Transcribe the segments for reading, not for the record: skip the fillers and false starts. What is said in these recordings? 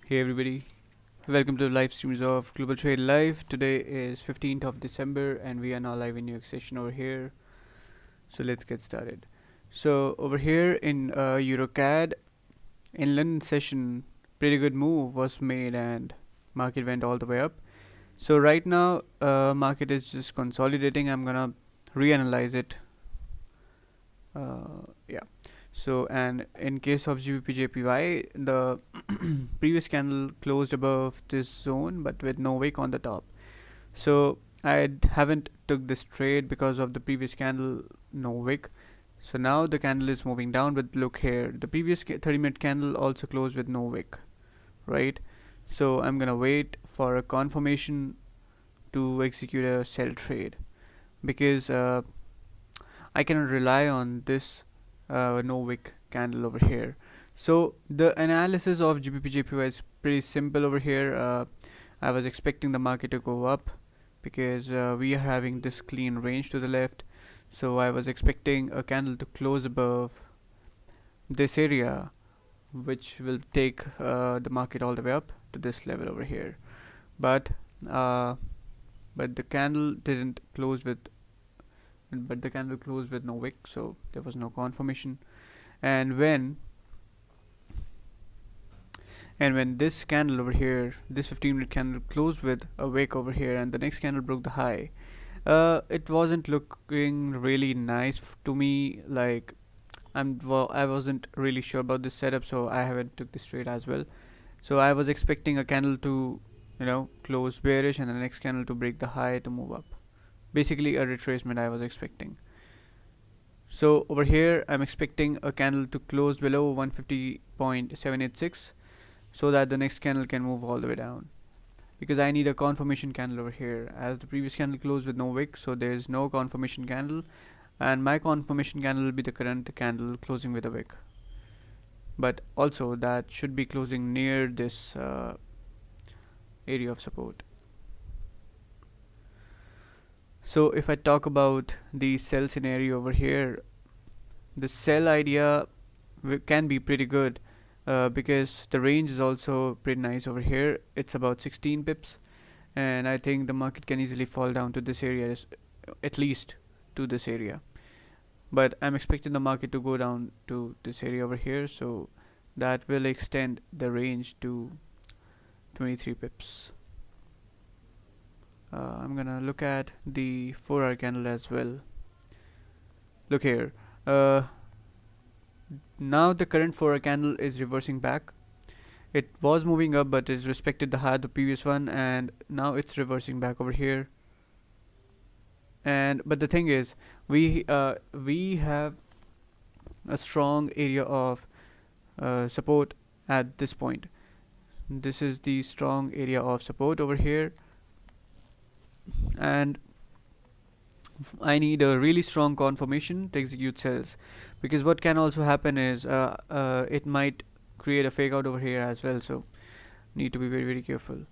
Hey everybody, welcome to the live streams of Global Trade Live. Today is 15th of December and we are now live in New York session over here. So let's get started. So over here in EuroCAD, in London session, pretty good move was made and market went all the way up. So right now, market is just consolidating. I'm gonna reanalyze it. Yeah. So and in case of GBP the previous candle closed above this zone but with no wick on the top. So haven't took this trade because of the previous candle no wick. So now the candle is moving down, but look here, the previous 30-minute candle also closed with no wick, right? So I'm gonna wait for a confirmation to execute a sell trade because I cannot rely on this no wick candle over here. So the analysis of GBP is pretty simple over here. I was expecting the market to go up because we are having this clean range to the left. So I was expecting a candle to close above this area, which will take the market all the way up to this level over here. But uh, the candle didn't close with but the candle closed with no wick, so there was no confirmation. And when this candle over here, this 15-minute candle closed with a wick over here, and the next candle broke the high, it wasn't looking really nice to me. Like I wasn't really sure about this setup, so I haven't took this trade as well. So I was expecting a candle to, close bearish, and the next candle to break the high to move up. Basically a retracement I was expecting. So over here I'm expecting a candle to close below 150.786 so that the next candle can move all the way down, because I need a confirmation candle over here, as the previous candle closed with no wick, so there is no confirmation candle, and my confirmation candle will be the current candle closing with a wick, but also that should be closing near this area of support. So if I talk about the sell scenario over here, the sell idea can be pretty good because the range is also pretty nice over here. It's about 16 pips, and I think the market can easily fall down to this area, at least to this area. But I'm expecting the market to go down to this area over here, so that will extend the range to 23 pips. I'm gonna look at the 4-hour candle as well. Look here, now the current 4-hour candle is reversing back. It was moving up, but it's respected the high of the previous one, and now it's reversing back over here. And but the thing is, we have a strong area of support at this point. This is the strong area of support over here, and I need a really strong confirmation to execute sells, because what can also happen is it might create a fake out over here as well, so need to be very careful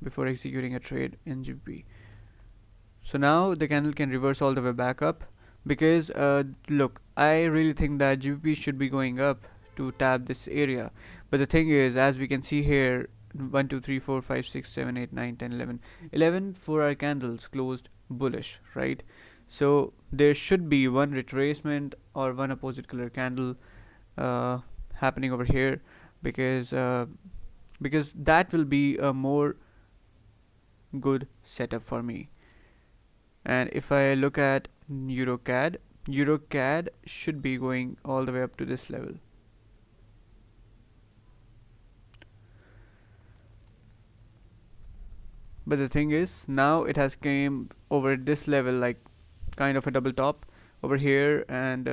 before executing a trade in GBP. So now the candle can reverse all the way back up, because look, I really think that GBP should be going up to tap this area, but the thing is, as we can see here, 1 2 3 4 5 6 7 8 9 10 11 4-hour candles closed bullish, right? So there should be one retracement or one opposite color candle happening over here, because that will be a more good setup for me. And if I look at EuroCAD should be going all the way up to this level. But the thing is, now it has came over this level, like kind of a double top over here, and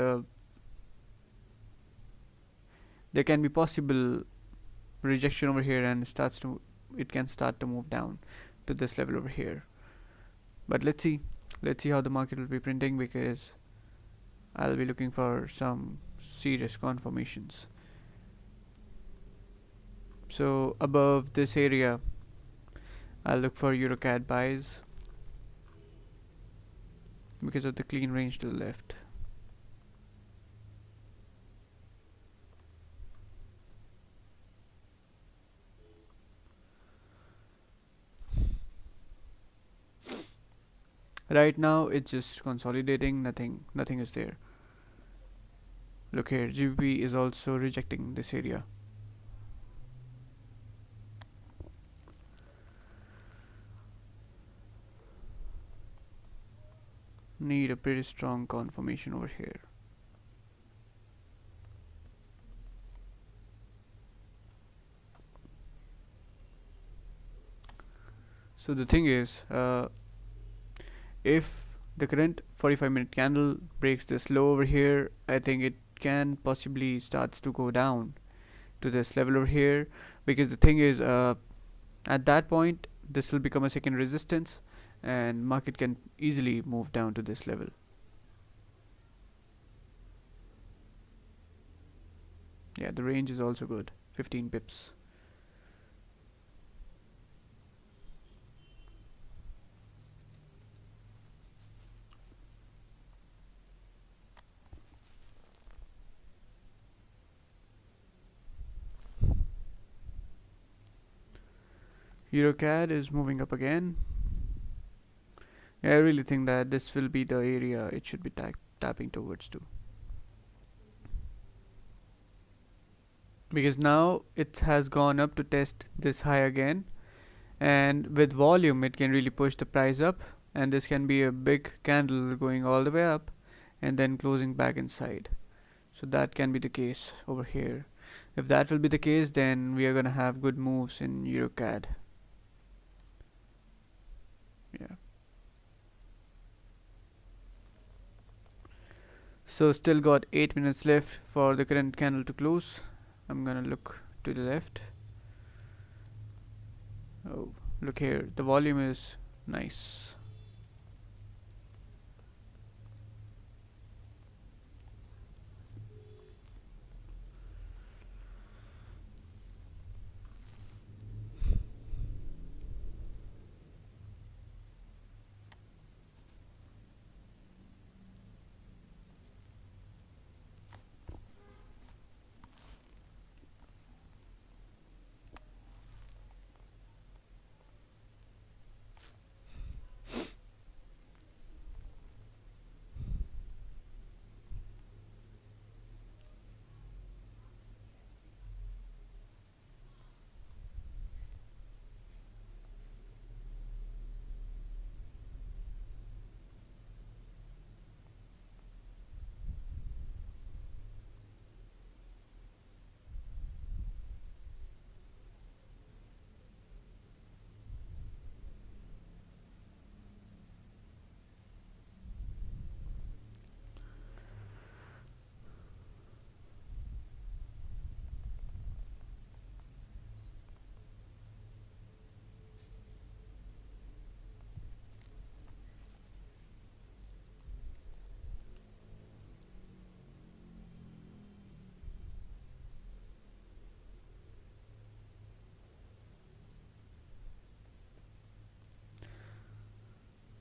there can be possible rejection over here, and it can start to move down to this level over here. But let's see how the market will be printing, because I'll be looking for some serious confirmations. So above this area, I'll look for EuroCAD buys because of the clean range to the left. Right now it's just consolidating, nothing is there. Look here, GBP is also rejecting this area. Need a pretty strong confirmation over here. So the thing is, if the current 45-minute candle breaks this low over here, I think it can possibly starts to go down to this level over here, because the thing is, at that point this will become a second resistance and market can easily move down to this level. Yeah, the range is also good, 15 pips. EuroCAD is moving up again. Yeah, I really think that this will be the area it should be tapping towards to, because now it has gone up to test this high again, and with volume it can really push the price up, and this can be a big candle going all the way up and then closing back inside. So that can be the case over here. If that will be the case, then we are gonna have good moves in EuroCAD. Yeah. So still got 8 minutes left for the current candle to close. I'm gonna look to the left. Oh, look here, the volume is nice.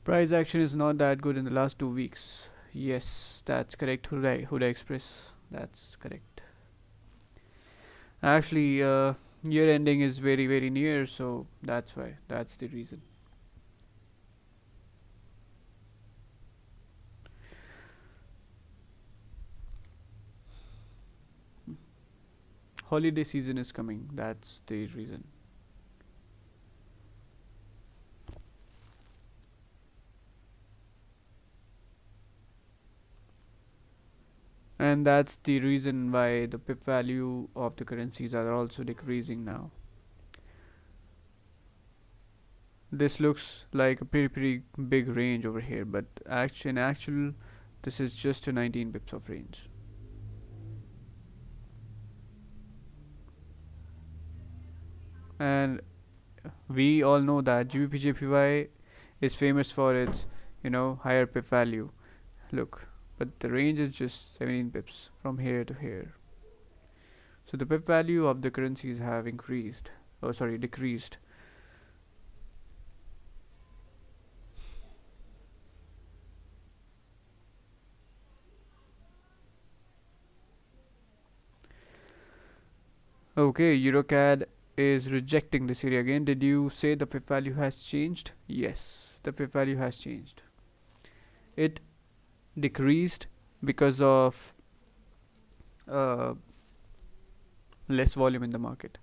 Price action is not that good in the last 2 weeks. Yes, that's correct. Huda Express. That's correct. Actually, year ending is very near, so that's why. That's the reason. Holiday season is coming. That's the reason. And that's the reason why the pip value of the currencies are also decreasing now. This looks like a pretty big range over here, but in actual this is just a 19 pips of range. And we all know that GBP/JPY is famous for its, higher pip value. Look, but the range is just 17 pips from here to here. So the pip value of the currencies have decreased. Okay, EuroCAD is rejecting this area again. Did you say the pip value has changed? Yes, the pip value has changed. it decreased because of uh, less volume in the market.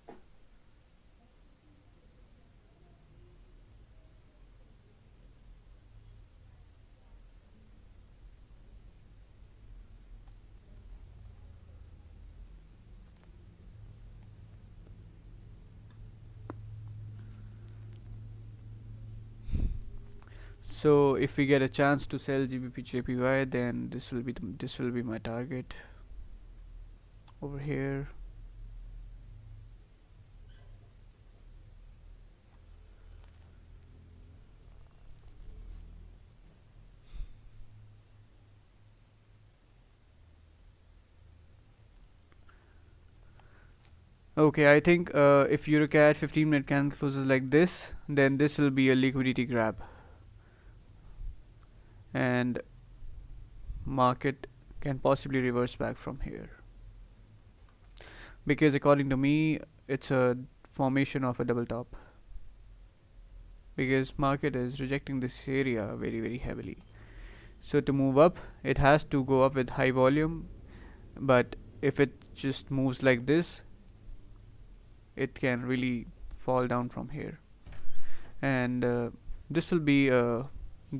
So if we get a chance to sell GBP JPY, then this will be my target over here. Okay, I think if you look at 15-minute candle closes like this, then this will be a liquidity grab, and market can possibly reverse back from here, because according to me it's a formation of a double top, because market is rejecting this area very heavily. So to move up, it has to go up with high volume, but if it just moves like this, it can really fall down from here, and this will be a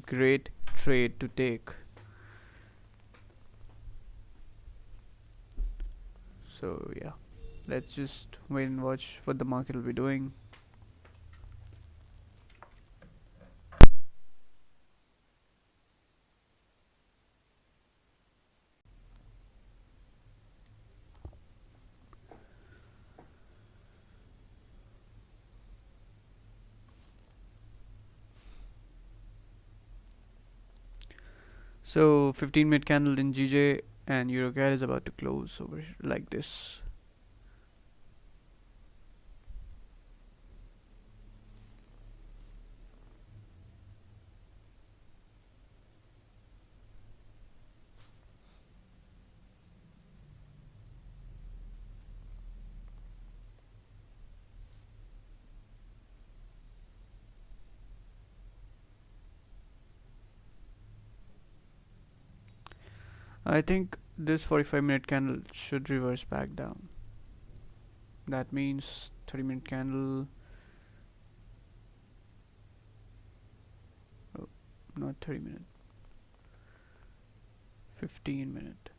great trade to take. So yeah, let's just wait and watch what the market will be doing. So 15-minute candle in GJ and EuroCAD is about to close over like this. I think this 45-minute candle should reverse back down. That means 30-minute candle, oh, not 30-minute, 15-minute.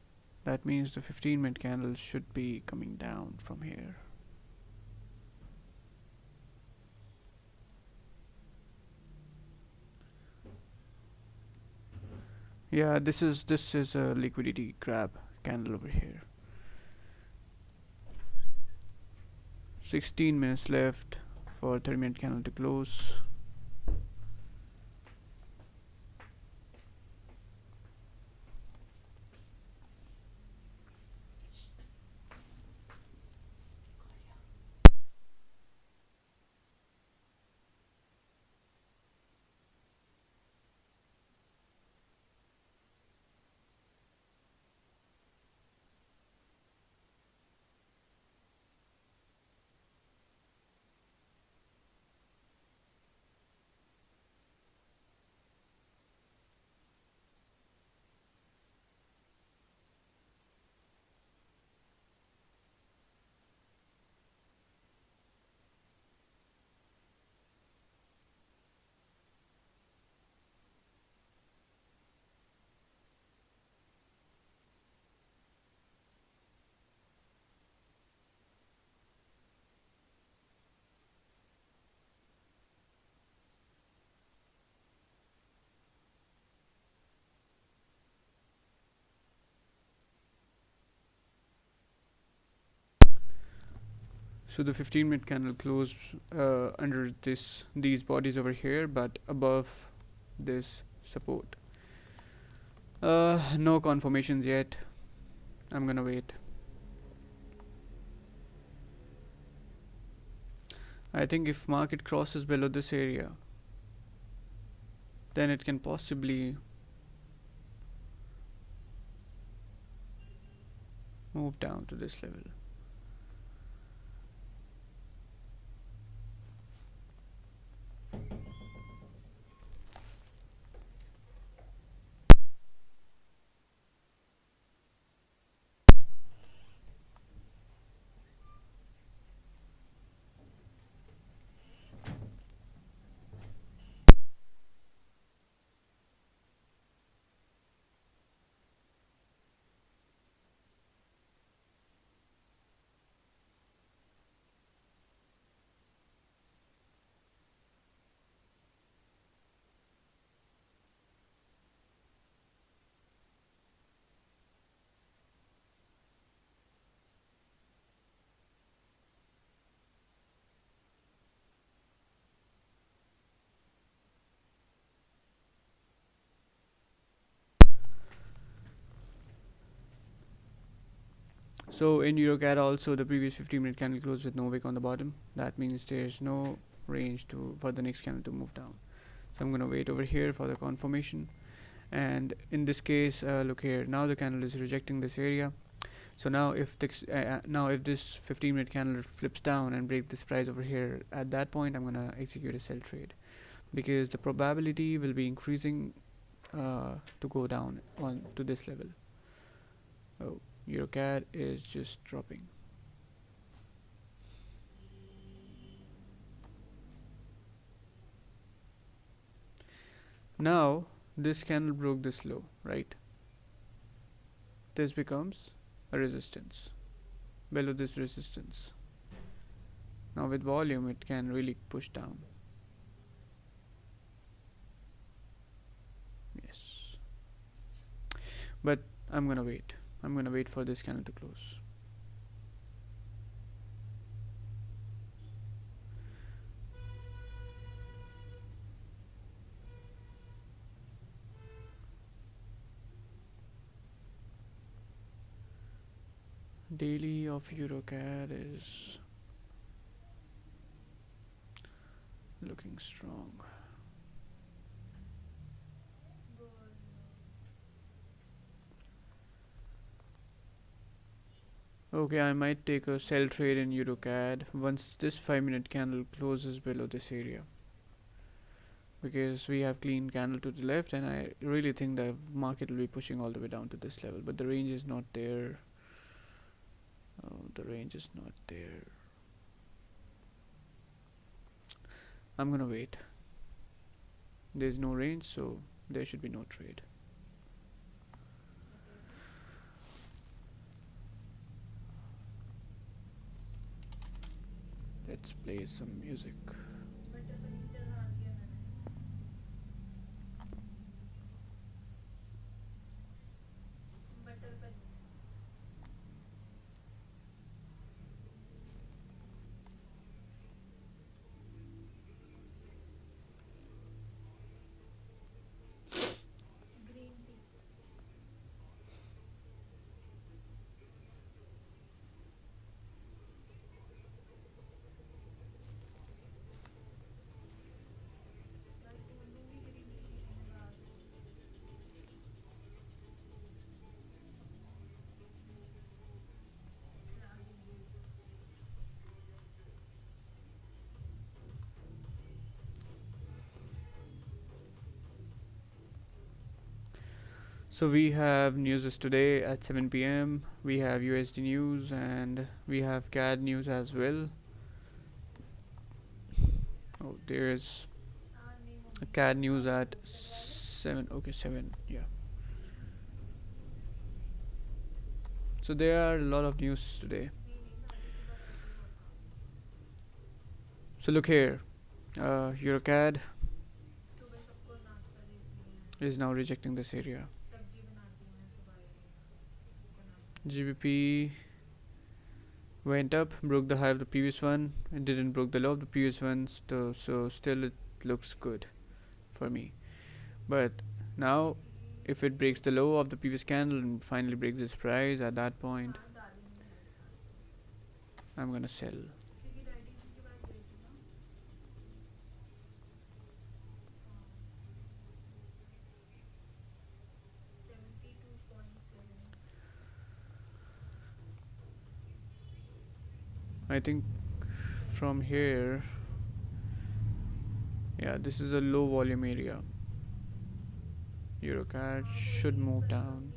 That means the 15-minute candle should be coming down from here. Yeah, this is a liquidity grab candle over here. 16 minutes left for 30-minute candle to close. So the 15-minute candle closed under these bodies over here, but above this support. No confirmations yet. I'm gonna wait. I think if market crosses below this area, then it can possibly move down to this level. So in EuroCAD also the previous 15-minute candle closed with no wick on the bottom. That means there's no range to for the next candle to move down. So I'm gonna wait over here for the confirmation. And in this case, look here. Now the candle is rejecting this area. So now if this 15-minute candle flips down and break this price over here, at that point I'm gonna execute a sell trade, because the probability will be increasing to go down on to this level. Oh, EuroCAD is just dropping. Now this candle broke this low, right? This becomes a resistance below this resistance. Now with volume it can really push down. Yes, but I'm gonna wait for this candle to close. Daily of EuroCAD is looking strong. Okay, I might take a sell trade in EuroCAD once this 5-minute candle closes below this area, because we have clean candle to the left, and I really think the market will be pushing all the way down to this level, but the range is not there. Oh, the range is not there. I'm gonna wait. There's no range, so there should be no trade. Let's play some music. So we have news today at 7 p.m. We have USD news and we have CAD news as well. Oh, there's a CAD news at 7. Okay, 7. Yeah. So there are a lot of news today. So look here. EuroCAD is now rejecting this area. GBP went up, broke the high of the previous one, and didn't broke the low of the previous one, so still it looks good for me. But now if it breaks the low of the previous candle and finally breaks this price, at that point I'm gonna sell. I think from here, yeah, this is a low volume area. EuroCAD should move down.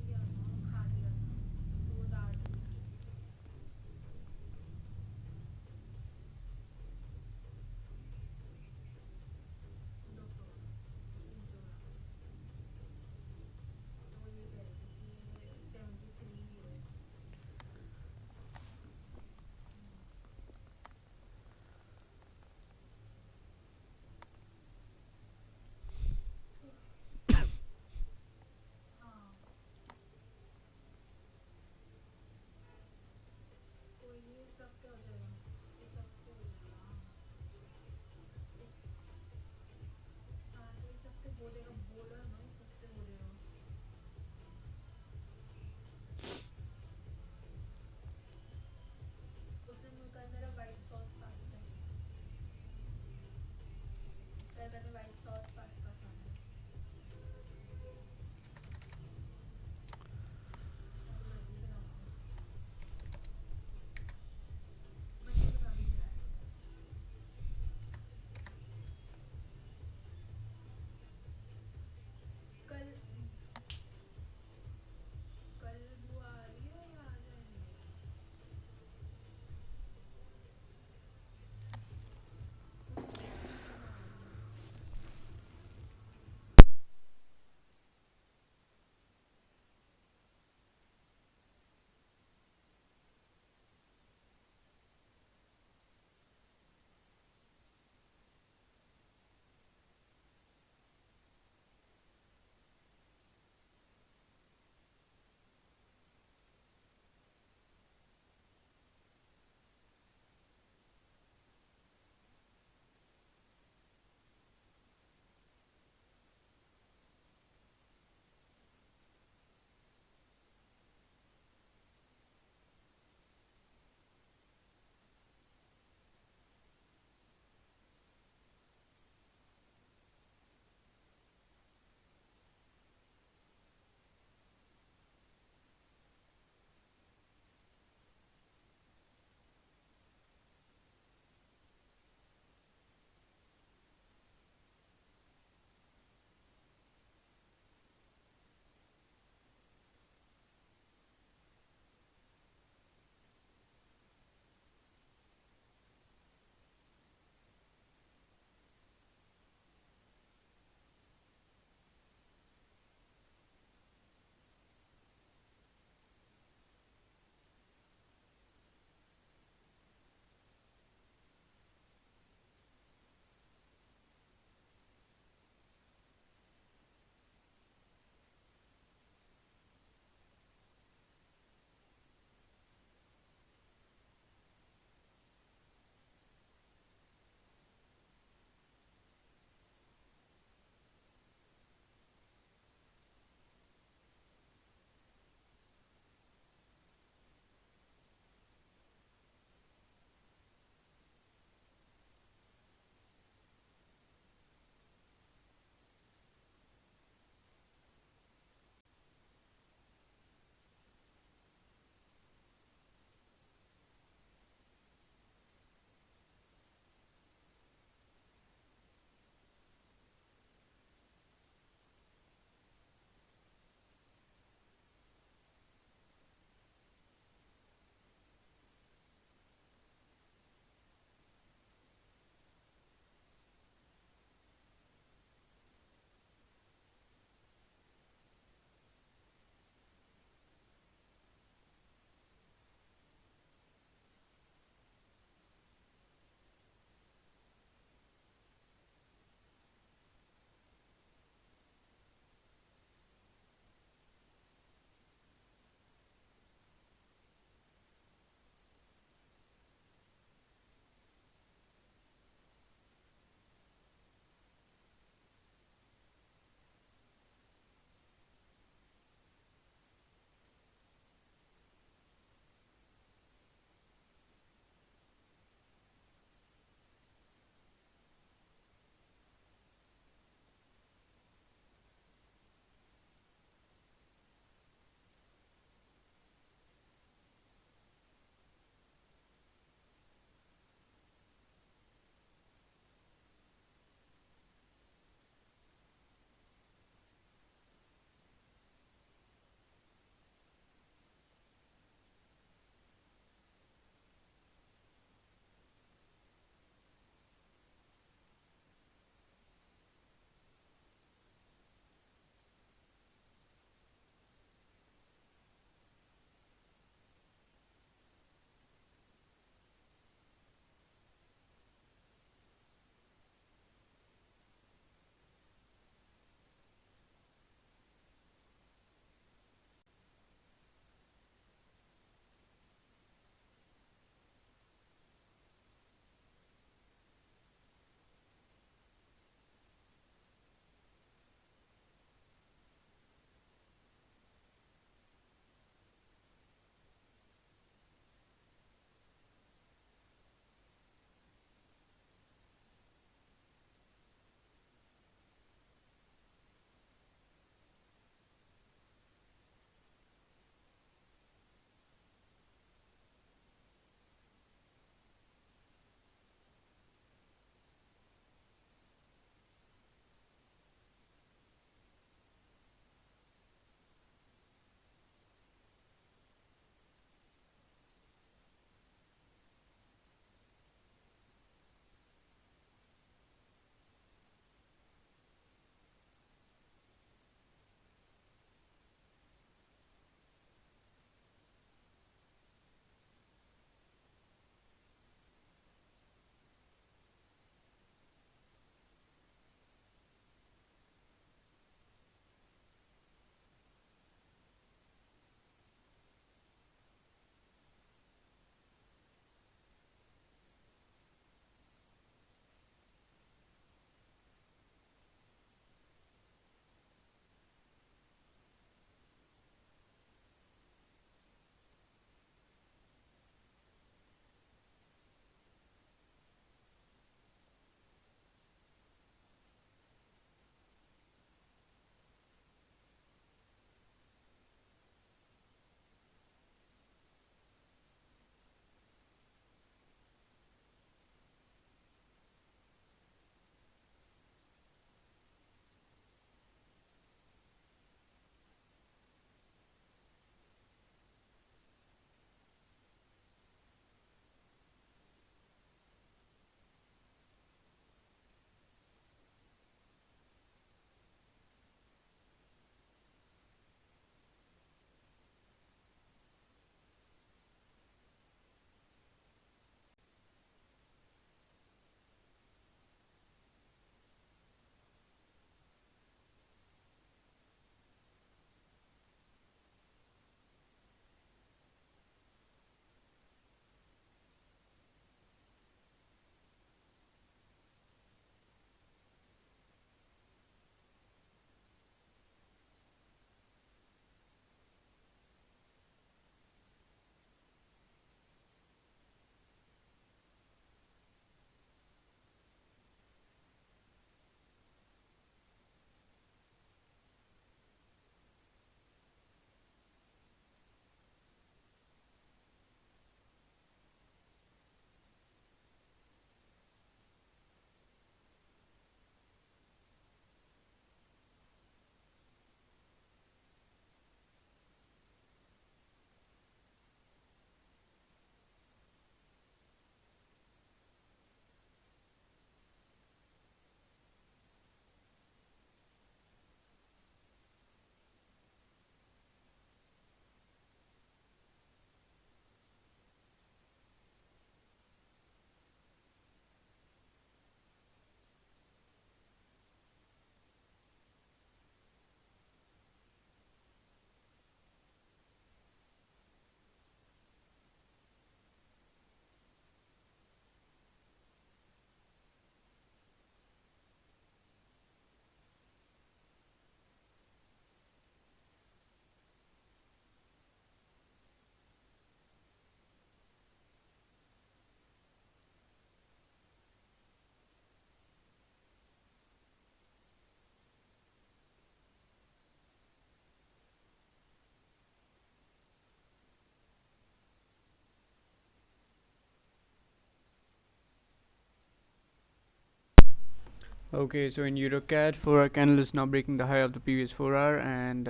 Okay, so in EuroCAD, 4-hour candle is now breaking the high of the previous 4-hour, and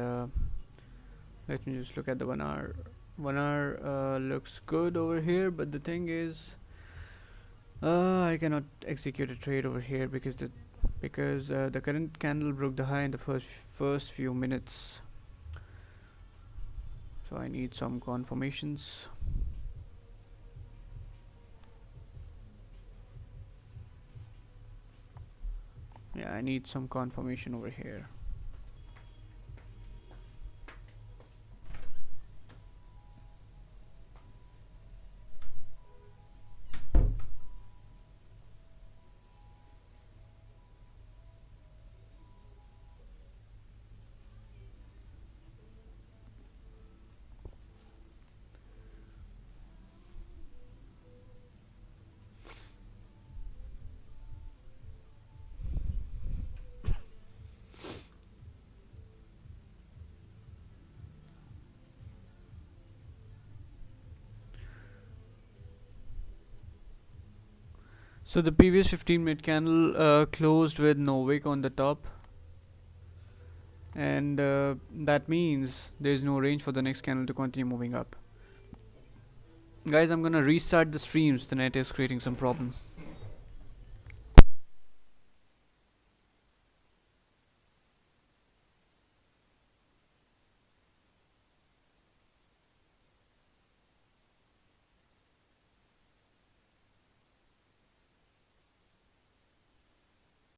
let me just look at the 1-hour. 1-hour looks good over here, but the thing is, I cannot execute a trade over here because the current candle broke the high in the first few minutes. So I need some confirmations. Yeah, I need some confirmation over here. So the previous 15-minute candle closed with no wick on the top, and that means there is no range for the next candle to continue moving up. Guys, I'm gonna restart the streams. The net is creating some problem.